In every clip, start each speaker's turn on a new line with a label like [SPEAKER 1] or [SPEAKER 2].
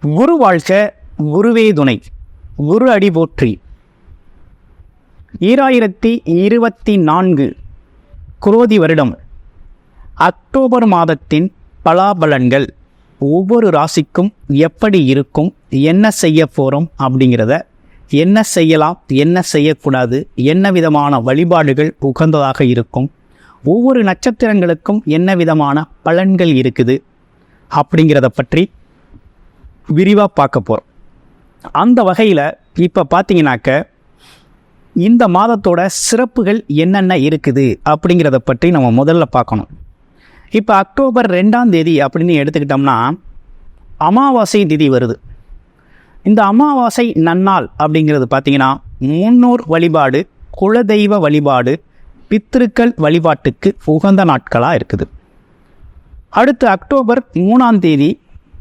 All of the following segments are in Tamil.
[SPEAKER 1] குரு வாழ்க, குருவே துணை, குரு அடி போற்றி. 2024 குரோதி வருடம் அக்டோபர் மாதத்தின் பலாபலன்கள் ஒவ்வொரு ராசிக்கும் எப்படி இருக்கும், என்ன செய்ய போகிறோம் அப்படிங்கிறத, என்ன செய்யலாம், என்ன செய்யக்கூடாது, என்ன விதமான வழிபாடுகள் உகந்ததாக இருக்கும், ஒவ்வொரு நட்சத்திரங்களுக்கும் என்ன விதமான பலன்கள் இருக்குது அப்படிங்கிறத பற்றி விரிவாக பார்க்க போகிறோம். அந்த வகையில் இப்போ பார்த்தீங்கன்னாக்க இந்த மாதத்தோட சிறப்புகள் என்னென்ன இருக்குது அப்படிங்கிறத பற்றி நம்ம முதல்ல பார்க்கணும். இப்போ அக்டோபர் 2ஆம் தேதி அப்படின்னு எடுத்துக்கிட்டோம்னா அமாவாசை திதி வருது. இந்த அமாவாசை நன்னாள் அப்படிங்கிறது பார்த்திங்கன்னா முன்னோர் வழிபாடு, குலதெய்வ வழிபாடு, பித்திருக்கள் வழிபாட்டுக்கு உகந்த நாட்களாக இருக்குது. அடுத்து அக்டோபர் 3ஆம் தேதி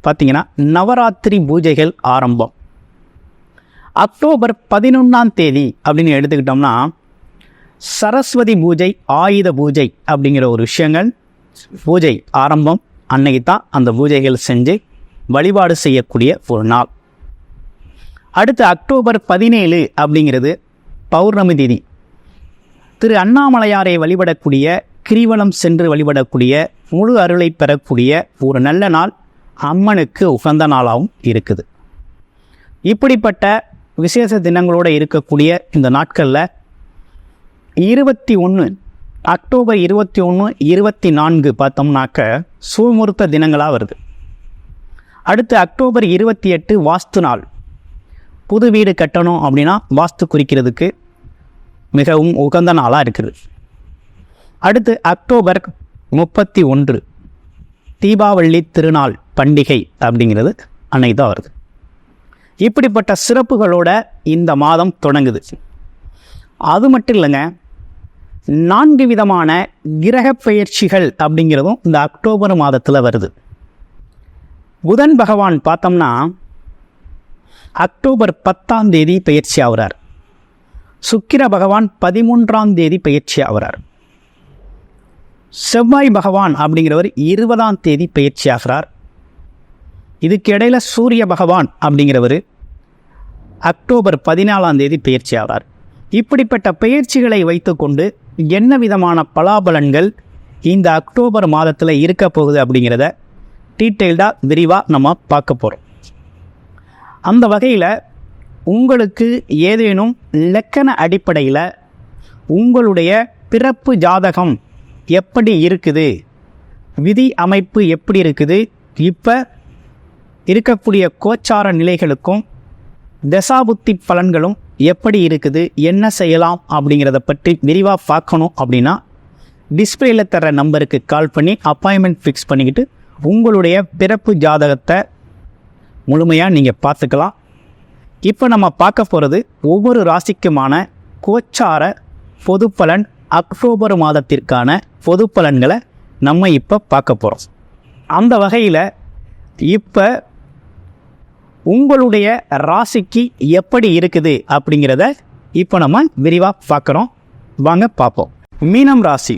[SPEAKER 1] பார்த்திங்கன்னா நவராத்திரி பூஜைகள் ஆரம்பம். அக்டோபர் 11ஆம் தேதி அப்படின்னு எடுத்துக்கிட்டோம்னா சரஸ்வதி பூஜை, ஆயுத பூஜை அப்படிங்கிற ஒரு விஷயங்கள் பூஜை ஆரம்பம். அன்னைக்கு தான் அந்த பூஜைகள் செஞ்சு வழிபாடு செய்யக்கூடிய ஒரு நாள். அடுத்து அக்டோபர் 17 அப்படிங்கிறது பௌர்ணமி திதி. திரு அண்ணாமலையாரை வழிபடக்கூடிய, கிரிவலம் சென்று வழிபடக்கூடிய, முழு அருளை பெறக்கூடிய ஒரு நல்ல நாள், அம்மனுக்கு உகந்த நாளாகவும் இருக்குது. இப்படிப்பட்ட விசேஷ தினங்களோடு இருக்கக்கூடிய இந்த நாட்களில் 21 அக்டோபர் 21, 24 பார்த்தோம்னாக்க சுமுகூர்த்த தினங்களாக வருது. அடுத்து அக்டோபர் 28 வாஸ்து நாள். புது வீடு கட்டணும் அப்படின்னா வாஸ்து குறிக்கிறதுக்கு மிகவும் உகந்த நாளாக இருக்குது. அடுத்து அக்டோபர் 31 தீபாவளி திருநாள் பண்டிகை அப்படிங்கிறது அன்னைக்கு தான் வருது. இப்படிப்பட்ட சிறப்புகளோட இந்த மாதம் தொடங்குது. அது மட்டும் இல்லைங்க, 4 விதமான கிரக பெயர்ச்சிகள் அப்படிங்கிறதும் இந்த அக்டோபர் மாதத்தில் வருது. புதன் பகவான் பார்த்தோம்னா அக்டோபர் 10ஆம் தேதி பெயர்ச்சி ஆகிறார். சுக்கிர பகவான் 13ஆம் தேதி பெயர்ச்சி ஆகிறார். செவ்வாய் பகவான் அப்படிங்கிறவர் 20ஆம் தேதி பெயர்ச்சி ஆகிறார். இதுக்கு இடையில சூரிய பகவான் அப்படிங்கிறவர் அக்டோபர் 14ஆம் தேதி பெயர்ச்சி ஆகிறார். இப்படிப்பட்ட பெயர்ச்சிகளை வைத்துக்கொண்டு என்ன விதமான பலாபலன்கள் இந்த அக்டோபர் மாதத்தில் இருக்க போகுது அப்படிங்கிறத டீட்டெயில்டாக விரிவாக நம்ம பார்க்க போகிறோம். அந்த வகையில் உங்களுக்கு ஏதேனும் இலக்கண அடிப்படையில் உங்களுடைய பிறப்பு ஜாதகம் எப்படி இருக்குது, விதி அமைப்பு எப்படி இருக்குது, இப்போ இருக்கக்கூடிய கோச்சார நிலைகளுக்கும் தசாபுத்தி பலன்களும் எப்படி இருக்குது, என்ன செய்யலாம் அப்படிங்கிறத பற்றி விரிவாக பார்க்கணும் அப்படின்னா டிஸ்பிளேயில் தர நம்பருக்கு கால் பண்ணி அப்பாயின்மெண்ட் ஃபிக்ஸ் பண்ணிக்கிட்டு உங்களுடைய பிறப்பு ஜாதகத்தை முழுமையாக நீங்கள் பார்த்துக்கலாம். இப்போ நம்ம பார்க்க போகிறது ஒவ்வொரு ராசிக்குமான கோச்சார பொது பலன், அக்டோபர் மாதத்திற்கான பொது பலன்களை நம்ம இப்போ பார்க்க போகிறோம். அந்த வகையில் இப்போ உங்களுடைய ராசிக்கு எப்படி இருக்குது அப்படிங்கிறத இப்போ நம்ம விரிவாக பார்க்குறோம். வாங்க பார்ப்போம். மீனம் ராசி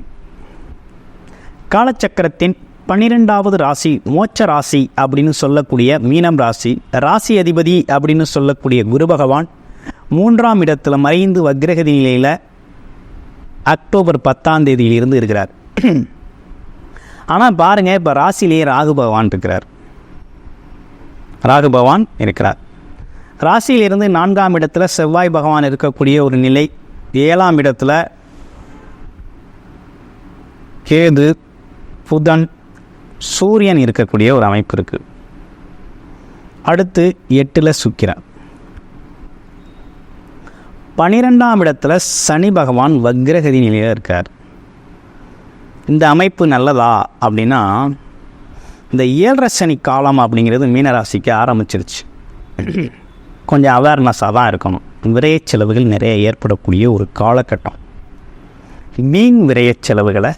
[SPEAKER 1] காலச்சக்கரத்தின் 12வது ராசி, மோட்ச ராசி அப்படின்னு சொல்லக்கூடிய மீனம் ராசி. ராசி அதிபதி அப்படின்னு சொல்லக்கூடிய குரு பகவான் 3ஆம் இடத்துல மறைந்து வக்ரகதி நிலையில் அக்டோபர் 10ஆம் தேதியிலிருந்து இருக்கிறார். ஆனால் பாருங்கள், இப்போ ராசியிலேயே ராகு பகவான் இருக்கிறார். ராசியிலிருந்து 4ஆம் இடத்துல செவ்வாய் பகவான் இருக்கக்கூடிய ஒரு நிலை. 7ஆம் இடத்துல கேது, புதன், சூரியன் இருக்கக்கூடிய ஒரு அமைப்பு இருக்குது. அடுத்து 8ல் சுக்கிரன். 12ஆம் இடத்துல சனி பகவான் வக்ரகதி நிலையில் இருக்கார். இந்த அமைப்பு நல்லதா அப்படின்னா, இந்த 7.5 சனி காலம் அப்படிங்கிறது மீனராசிக்கு ஆரம்பிச்சிருச்சு. கொஞ்சம் அவேர்னஸாக தான் இருக்கணும். விரைய செலவுகள் நிறைய ஏற்படக்கூடிய ஒரு காலகட்டம். மீன் விரைய செலவுகளை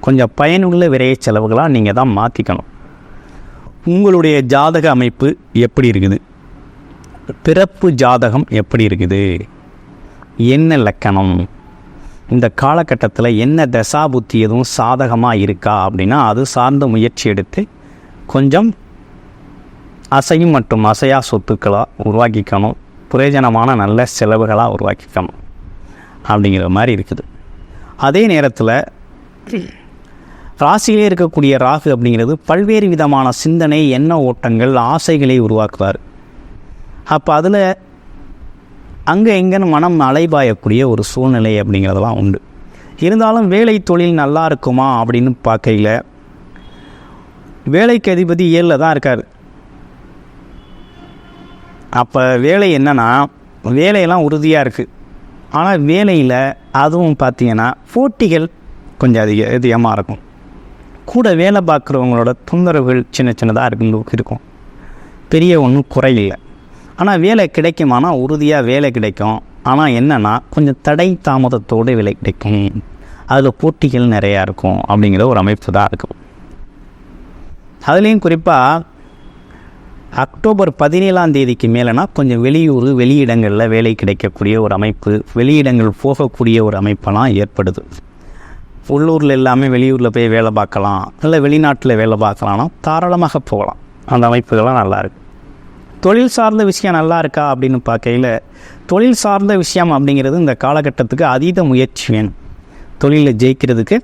[SPEAKER 1] கொஞ்சம் பயனுள்ள விரைய செலவுகளாக நீங்கள் தான் மாற்றிக்கணும். உங்களுடைய ஜாதக அமைப்பு எப்படி இருக்குது, பிறப்பு ஜாதகம் எப்படி இருக்குது, என்ன லக்கணம், இந்த காலகட்டத்தில் என்ன தசாபுத்தி எதுவும் சாதகமாக இருக்கா அப்படின்னா அது சார்ந்த முயற்சி எடுத்து கொஞ்சம்
[SPEAKER 2] அசையும் மற்றும் அசையா சொத்துக்களாக உருவாக்கிக்கணும், பிரயோஜனமான நல்ல செலவுகளாக உருவாக்கிக்கணும் அப்படிங்கிற மாதிரி இருக்குது. அதே நேரத்தில் ராசியிலே இருக்கக்கூடிய ராகு அப்படிங்கிறது பல்வேறு விதமான சிந்தனை, எண்ண ஓட்டங்கள், ஆசைகளை உருவாக்குவார். அப்போ அதில் அங்கே எங்கேன்னு மனம் அலைபாயக்கூடிய ஒரு சூழ்நிலை அப்படிங்கிறதெல்லாம் உண்டு. இருந்தாலும் வேலை தொழில் நல்லா இருக்குமா அப்படின்னு பார்க்கையில் வேலைக்கு அதிபதி 7ல் தான் இருக்கார். அப்போ வேலை என்னன்னா, வேலையெல்லாம் உறுதியாக இருக்குது. ஆனால் வேலையில் அதுவும் பார்த்திங்கன்னா போட்டிகள் கொஞ்சம் அதிகமாக இருக்கும். கூட வேலை பார்க்குறவங்களோட தொந்தரவுகள் சின்ன சின்னதாக இருக்கும். பெரிய ஒன்றும் குறையில்லை. ஆனால் வேலை கிடைக்குமானா உறுதியாக வேலை கிடைக்கும். ஆனால் என்னென்னா கொஞ்சம் தடை தாமதத்தோடு வேலை கிடைக்கும். அதில் போட்டிகள் நிறையா இருக்கும் அப்படிங்கிற ஒரு அமைப்பு தான் இருக்கும். அதுலேயும் குறிப்பாக அக்டோபர் 17ஆம் தேதிக்கு மேலேனா கொஞ்சம் வெளியூர் வெளியிடங்களில் வேலை கிடைக்கக்கூடிய ஒரு அமைப்பு, வெளியிடங்கள் போகக்கூடிய ஒரு அமைப்பெல்லாம் ஏற்படுது. உள்ளூரில் எல்லாமே வெளியூரில் போய் வேலை பார்க்கலாம், இல்லை வெளிநாட்டில் வேலை பார்க்கலாம்னா தாராளமாக போகலாம். அந்த அமைப்புகள்லாம் நல்லாயிருக்கு. தொழில் சார்ந்த விஷயம் நல்லா இருக்கா அப்படின்னு பார்க்கையில் தொழில் சார்ந்த விஷயம் அப்படிங்கிறது இந்த காலகட்டத்துக்கு அதீத முயற்சி வேணும். தொழிலில் ஜெயிக்கிறதுக்கு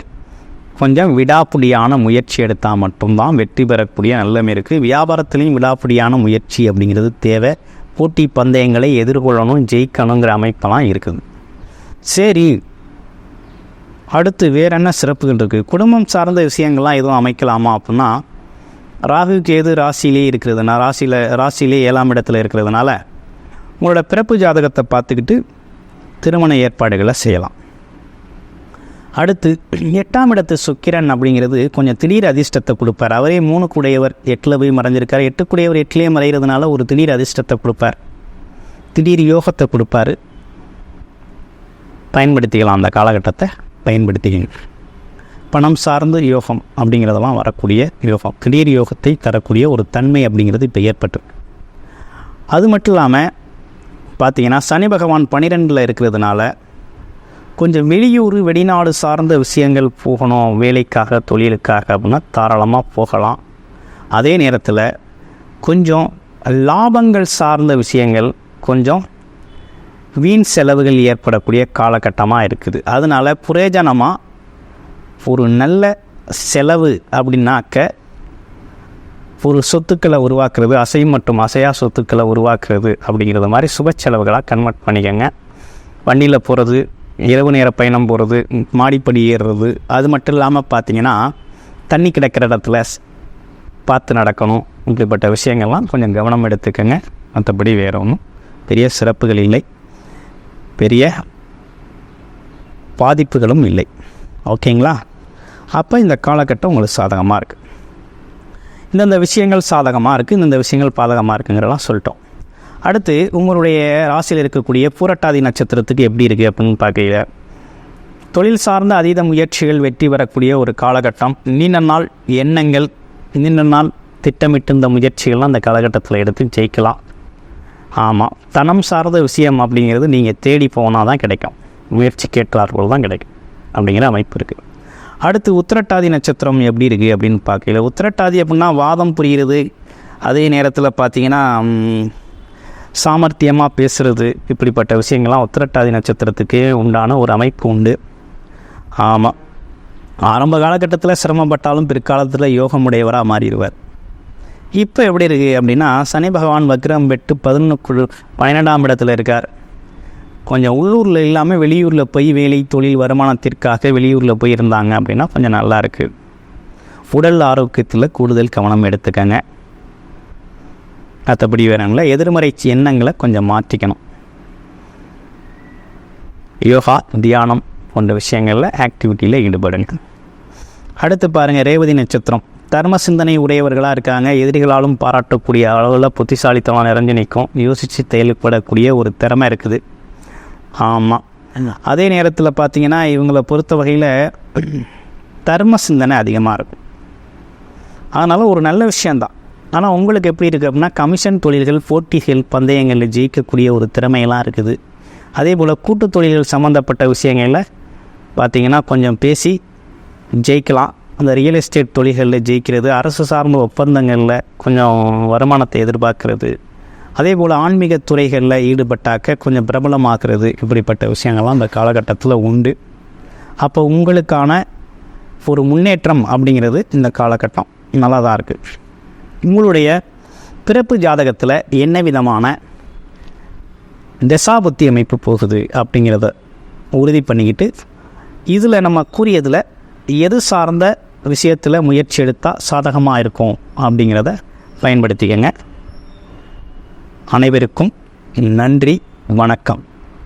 [SPEAKER 2] கொஞ்சம் விடாப்பிடியான முயற்சி எடுத்தால் மட்டும்தான் வெற்றி பெறக்கூடிய நல்லமே இருக்குது. வியாபாரத்துலேயும் விடாப்பிடியான முயற்சி அப்படிங்கிறது தேவை. போட்டி பந்தயங்களை எதிர்கொள்ளணும், ஜெயிக்கணுங்கிற அமைப்பெல்லாம் இருக்குது. சரி, அடுத்து வேறு என்ன சிறப்புகள் இருக்குது? குடும்பம் சார்ந்த விஷயங்கள்லாம் எதுவும் அமைக்கலாமா அப்படின்னா, ராகு கேது ராசியிலே இருக்கிறதுனா ராசியிலே 7ஆம் இடத்துல இருக்கிறதுனால உங்களோட பிறப்பு ஜாதகத்தை பார்த்துக்கிட்டு திருமண ஏற்பாடுகளை செய்யலாம். அடுத்து 8ஆம் இடத்து சுக்கிரன் அப்படிங்கிறது கொஞ்சம் திடீர் அதிர்ஷ்டத்தை கொடுப்பார். அவரே 3 கூடையவர் 8ல் போய் மறைஞ்சிருக்கார். 8 கூடையவர் 8லேயே மறைகிறதுனால ஒரு திடீர் அதிர்ஷ்டத்தை கொடுப்பார், திடீர் யோகத்தை கொடுப்பார். பயன்படுத்திக்கலாம், அந்த காலகட்டத்தை பயன்படுத்திக்கணும். பணம் சார்ந்த யோகம் அப்படிங்கிறதெல்லாம் வரக்கூடிய யோகம், திடீர் யோகத்தை தரக்கூடிய ஒரு தன்மை அப்படிங்கிறது இப்போ ஏற்பட்டு. அது மட்டும் இல்லாமல் பார்த்திங்கன்னா சனி பகவான் 12ல் இருக்கிறதுனால கொஞ்சம் வெளியூர் வெளிநாடு சார்ந்த விஷயங்கள் போகணும், வேலைக்காக தொழிலுக்காக அப்படின்னா தாராளமாக போகலாம். அதே நேரத்தில் கொஞ்சம் லாபங்கள் சார்ந்த விஷயங்கள், கொஞ்சம் வீண் செலவுகள் ஏற்படக்கூடிய காலகட்டமாக இருக்குது. அதனால் பிரயோஜனமாக ஒரு நல்ல செலவு அப்படின்னாக்க ஒரு சொத்துக்களை உருவாக்குறது, அசை மற்றும் அசையா சொத்துக்களை உருவாக்குறது அப்படிங்கிறது மாதிரி சுப செலவுகளாக கன்வெர்ட் பண்ணிக்கோங்க. வண்டியில் போகிறது, இரவு நேர பயணம் போகிறது, மாடிப்படி ஏறுறது, அது மட்டும் இல்லாமல் பார்த்திங்கன்னா தண்ணி கிடக்கிற இடத்துல பார்த்து நடக்கணும். இப்படிப்பட்ட விஷயங்கள்லாம் கொஞ்சம் கவனம் எடுத்துக்கோங்க. மற்றபடி வேறு ஒன்றும் பெரிய சிறப்புகள் இல்லை, பெரிய பாதிப்புகளும் இல்லை. ஓகேங்களா? அப்போ இந்த காலகட்டம் உங்களுக்கு சாதகமாக இருக்குது. இந்தந்த விஷயங்கள் சாதகமாக இருக்குது, இந்த விஷயங்கள் பாதகமாக இருக்குங்கிறலாம் சொல்லிட்டோம். அடுத்து உங்களுடைய ராசியில் இருக்கக்கூடிய பூரட்டாதி நட்சத்திரத்துக்கு எப்படி இருக்குது அப்படின்னு பார்க்கல, தொழில் சார்ந்த அதீத முயற்சிகள் வெற்றி பெறக்கூடிய ஒரு காலகட்டம். நீண்ட நாள் எண்ணங்கள், நீண்ட நாள் திட்டமிட்டு இந்த முயற்சிகள்லாம் அந்த காலகட்டத்தில் எடுத்து ஜெயிக்கலாம். ஆமாம், தனம் சார்ந்த விஷயம் அப்படிங்கிறது நீங்கள் தேடி போனால் தான் கிடைக்கும், முயற்சி கேட்டார்கள் தான் கிடைக்கும் அப்படிங்கிற அமைப்பு இருக்குது. அடுத்து உத்திரட்டாதி நட்சத்திரம் எப்படி இருக்குது அப்படின்னு பார்க்கல, உத்திரட்டாதி அப்படின்னா வாதம் புரிகிறது, அதே நேரத்தில் பார்த்திங்கன்னா சாமர்த்தியமாக பேசுகிறது, இப்படிப்பட்ட விஷயங்கள்லாம் உத்திரட்டாதி நட்சத்திரத்துக்கே உண்டான ஒரு அமைப்பு உண்டு. ஆமாம், ஆரம்ப காலகட்டத்தில் சிரமப்பட்டாலும் பிற்காலத்தில் யோகமுடையவராக மாறிடுவார். இப்போ எப்படி இருக்குது அப்படின்னா, சனி பகவான் வக்ரம் பெற்று 12ஆம் இடத்துல இருக்கார். கொஞ்சம் உள்ளூரில் இல்லாமல் வெளியூரில் போய் வேலை தொழில் வருமானத்திற்காக வெளியூரில் போய் இருந்தாங்க அப்படின்னா கொஞ்சம் நல்லா இருக்குது. உடல் ஆரோக்கியத்தில் கூடுதல் கவனம் எடுத்துக்கங்க. மற்றபடி வேறங்கள எதிர்மறை எண்ணங்களை கொஞ்சம் மாற்றிக்கணும். யோகா, தியானம் போன்ற விஷயங்களில் ஆக்டிவிட்டியில் ஈடுபடுங்க. அடுத்து பாருங்கள், ரேவதி நட்சத்திரம் தர்ம சிந்தனை உடையவர்களாக இருக்காங்க. எதிரிகளாலும் பாராட்டக்கூடிய அளவில் புத்திசாலித்தனம் நிறைஞ்சு நிற்கும். யோசித்து செயல்படக்கூடிய ஒரு திறமை இருக்குது. ஆமாம், அதே நேரத்தில் பார்த்திங்கன்னா இவங்களை பொறுத்த வகையில் தர்ம சிந்தனை அதிகமாக இருக்கும். அதனால் ஒரு நல்ல விஷயந்தான். ஆனால் உங்களுக்கு எப்படி இருக்குது அப்படின்னா, கமிஷன் தொழில்கள், போட்டிகள், பந்தயங்களில் ஜெயிக்கக்கூடிய ஒரு திறமையெல்லாம் இருக்குது. அதே போல் கூட்டு தொழில்கள் சம்மந்தப்பட்ட விஷயங்களில் பார்த்திங்கன்னா கொஞ்சம் பேசி ஜெயிக்கலாம். அந்த ரியல் எஸ்டேட் தொழில்களில் ஜெயிக்கிறது, அரசு சார்ந்த ஒப்பந்தங்களில் கொஞ்சம் வருமானத்தை எதிர்பார்க்கறது, அதே போல் ஆன்மீக துறைகளில் ஈடுபட்டாக்க கொஞ்சம் பிரபலமாக்குறது, இப்படிப்பட்ட விஷயங்கள்லாம் அந்த காலகட்டத்தில் உண்டு. அப்போ உங்களுக்கான ஒரு முன்னேற்றம் அப்படிங்கிறது இந்த காலகட்டம் நல்லா தான் இருக்குது. உங்களுடைய பிறப்பு ஜாதகத்தில் என்ன விதமான தசாபுத்தி அமைப்பு போகுது அப்படிங்கிறத உறுதி பண்ணிக்கிட்டு, இதில் நம்ம கூறியதில் எது சார்ந்த விஷயத்தில் முயற்சி எடுத்தால் சாதகமாக இருக்கும் அப்படிங்கிறத பயன்படுத்திக்கங்க. அனைவருக்கும் நன்றி, வணக்கம்.